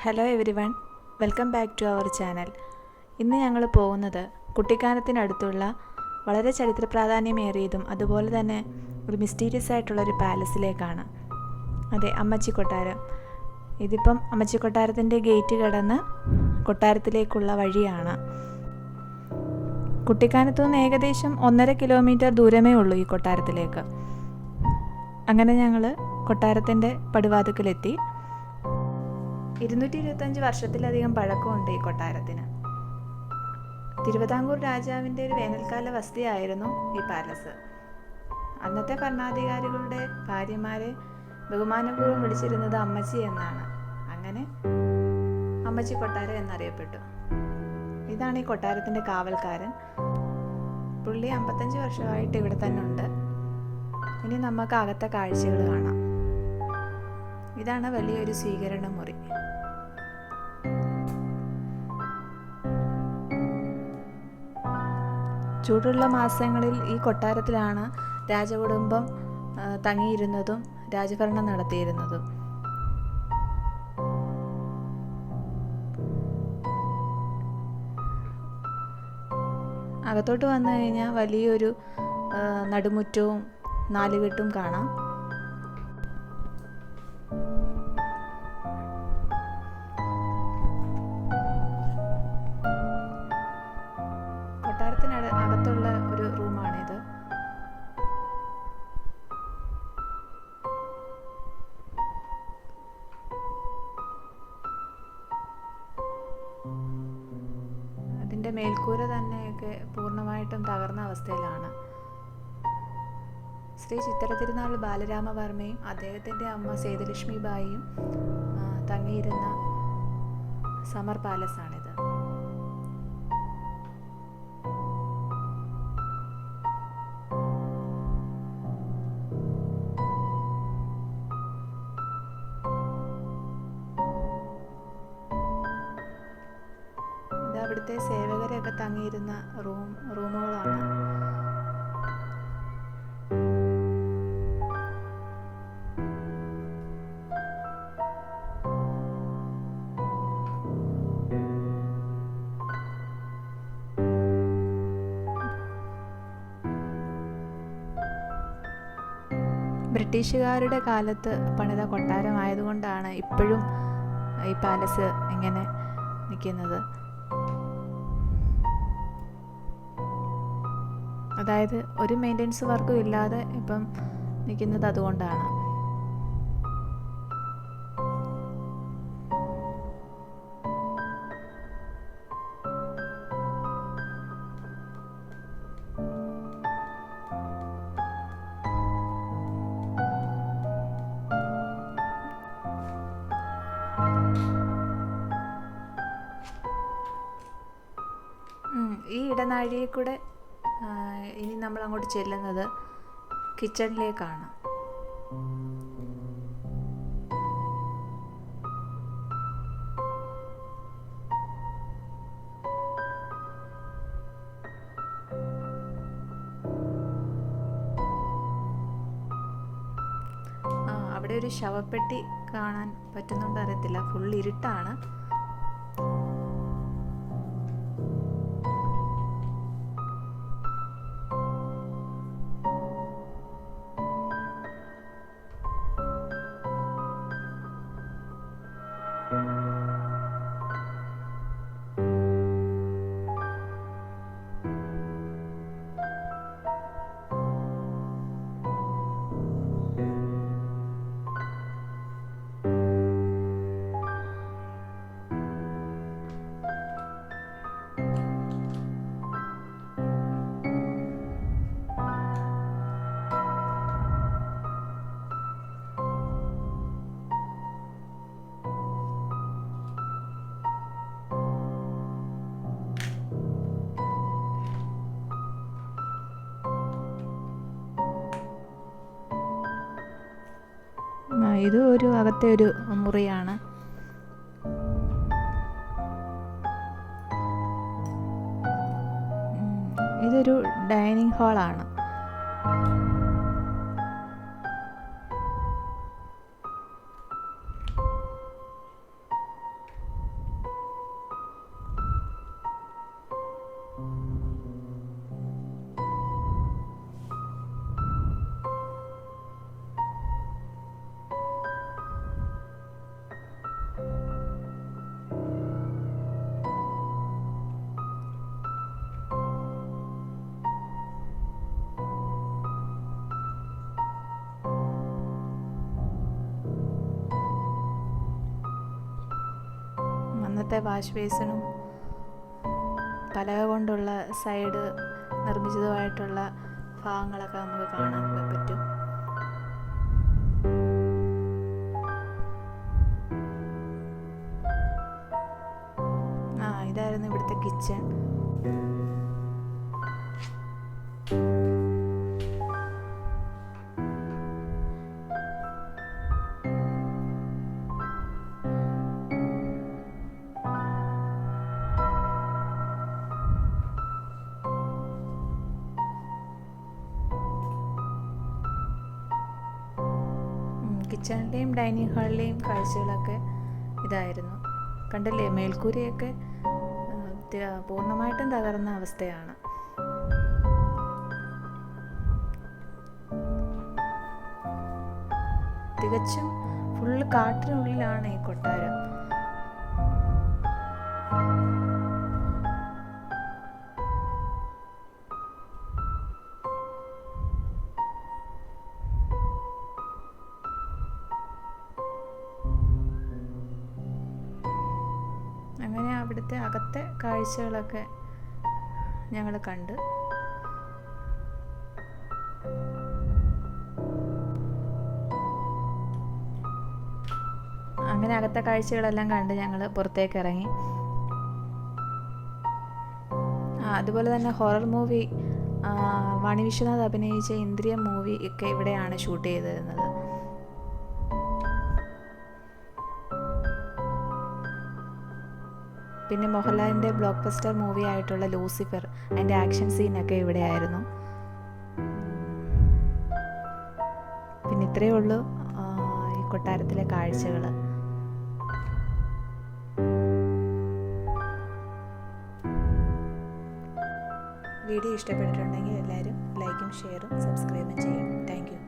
Hello everyone, welcome back to our channel. ഇന്ന് ഞങ്ങൾ പോകുന്നത് കുട്ടിക്കാനത്തിനടുത്തുള്ള വളരെ ചരിത്ര പ്രാധാന്യമേറിയതും അതുപോലെ തന്നെ ഒരു മിസ്റ്റീരിയസ് ആയിട്ടുള്ളൊരു പാലസിലേക്കാണ്. അതെ, അമ്മച്ചി കൊട്ടാരം. ഇതിപ്പം അമ്മച്ചി കൊട്ടാരത്തിൻ്റെ ഗേറ്റ് കടന്ന് കൊട്ടാരത്തിലേക്കുള്ള വഴിയാണ്. കുട്ടിക്കാനത്തു നിന്ന് ഏകദേശം 1.5 കിലോമീറ്റർ ദൂരമേ ഉള്ളൂ ഈ കൊട്ടാരത്തിലേക്ക്. അങ്ങനെ ഞങ്ങൾ കൊട്ടാരത്തിൻ്റെ പടിവാതിക്കലെത്തി. 225 വർഷത്തിലധികം പഴക്കമുണ്ട് ഈ കൊട്ടാരത്തിന്. തിരുവിതാംകൂർ രാജാവിൻ്റെ ഒരു വേനൽക്കാല വസതിയായിരുന്നു ഈ പാലസ്. അന്നത്തെ ഭരണാധികാരികളുടെ ഭാര്യമാരെ ബഹുമാനപൂർവ്വം വിളിച്ചിരുന്നത് അമ്മച്ചി എന്നാണ്. അങ്ങനെ അമ്മച്ചി കൊട്ടാരം എന്നറിയപ്പെട്ടു. ഇതാണ് ഈ കൊട്ടാരത്തിൻ്റെ കാവൽക്കാരൻ. പുള്ളി 55 വർഷമായിട്ട് ഇവിടെ തന്നെ ഉണ്ട്. ഇനി നമുക്ക് അകത്തെ കാഴ്ചകൾ കാണാം. ഇതാണ് വലിയൊരു സ്വീകരണ മുറി. ചൂടുള്ള മാസങ്ങളിൽ ഈ കൊട്ടാരത്തിലാണ് രാജകുടുംബം തങ്ങിയിരുന്നതും രാജഭരണം നടത്തിയിരുന്നതും. അകത്തോട്ട് വന്നു കഴിഞ്ഞാൽ വലിയൊരു നടുമുറ്റവും നാലുകെട്ടും കാണാം. അകത്തുള്ള ഒരു റൂമാണിത്. അതിൻ്റെ മേൽക്കൂര തന്നെയൊക്കെ പൂർണ്ണമായിട്ടും തകർന്ന അവസ്ഥയിലാണ്. ശ്രീ ചിത്തിര തിരുനാൾ ബാലരാമവർമ്മയും അദ്ദേഹത്തിൻ്റെ അമ്മ സേതുലക്ഷ്മി ബായിയും തങ്ങിയിരുന്ന സമർ പാലസാണിത്. അവിടുത്തെ സേവകരെയൊക്കെ തങ്ങിയിരുന്ന റൂമുകളാണ്. ബ്രിട്ടീഷുകാരുടെ കാലത്ത് പണിത കൊട്ടാരമായതുകൊണ്ടാണ് ഇപ്പോഴും ഈ പാലസ് ഇങ്ങനെ നിൽക്കുന്നത്. അതായത് ഒരു മെയിൻ്റെനൻസ് വർക്കും ഇല്ലാതെ ഇപ്പം നിൽക്കുന്നത് അതുകൊണ്ടാണ്. ഈ ഇടനാഴിയിൽ കൂടെ ഇനി നമ്മൾ അങ്ങോട്ട് ചെല്ലുന്നത് കിച്ചണിലേക്കാണ്. അവിടെ ഒരു ശവപ്പെട്ടി കാണാൻ പറ്റുന്നുണ്ടോ അറിയത്തില്ല, ഫുൾ ഇരുട്ടാണ്. ഇത് ഒരു അകത്തെ ഒരു മുറിയാണ്. ഇതൊരു ഡൈനിങ് ഹാളാണ്. അന്നത്തെ വാഷ് ബേസിനും പലക കൊണ്ടുള്ള സൈഡ് നിർമ്മിച്ചതുമായിട്ടുള്ള ഭാഗങ്ങളൊക്കെ നമുക്ക് കാണാൻ പറ്റും. ഇതായിരുന്നു ഇവിടുത്തെ കിച്ചൺ. കിച്ചണിലെയും ഡൈനിങ് ഹാളിലെയും കാഴ്ചകളൊക്കെ ഇതായിരുന്നു. കണ്ടില്ലേ, മേൽക്കൂരയൊക്കെ പൂർണ്ണമായിട്ടും തകർന്ന അവസ്ഥയാണ്. തികച്ചും ഫുള്ള് കാട്ടിനുള്ളിലാണ് ഈ കൊട്ടാരം. അങ്ങനെ അവിടുത്തെ അകത്തെ കാഴ്ചകളൊക്കെ ഞങ്ങൾ കണ്ട്. അങ്ങനെ അകത്തെ കാഴ്ചകളെല്ലാം കണ്ട് ഞങ്ങൾ പുറത്തേക്ക് ഇറങ്ങി. അതുപോലെ തന്നെ ഹൊറർ മൂവി വാണി വിശ്വനാഥ് അഭിനയിച്ച ഇന്ദ്രിയം മൂവി ഒക്കെ ഇവിടെയാണ് ഷൂട്ട് ചെയ്തിരുന്നത്. പിന്നെ മോഹൻലാലിൻ്റെ ബ്ലോക്ക് ബസ്റ്റർ മൂവി ആയിട്ടുള്ള ലൂസിഫർ, അതിൻ്റെ ആക്ഷൻ സീനൊക്കെ ഇവിടെയായിരുന്നു. പിന്നെ ഇത്രയേ ഉള്ളൂ ഈ കൊട്ടാരത്തിലെ കാഴ്ചകൾ. വീഡിയോ ഇഷ്ടപ്പെട്ടിട്ടുണ്ടെങ്കിൽ എല്ലാവരും ലൈക്കും ഷെയറും സബ്സ്ക്രൈബും ചെയ്യണം. Thank you.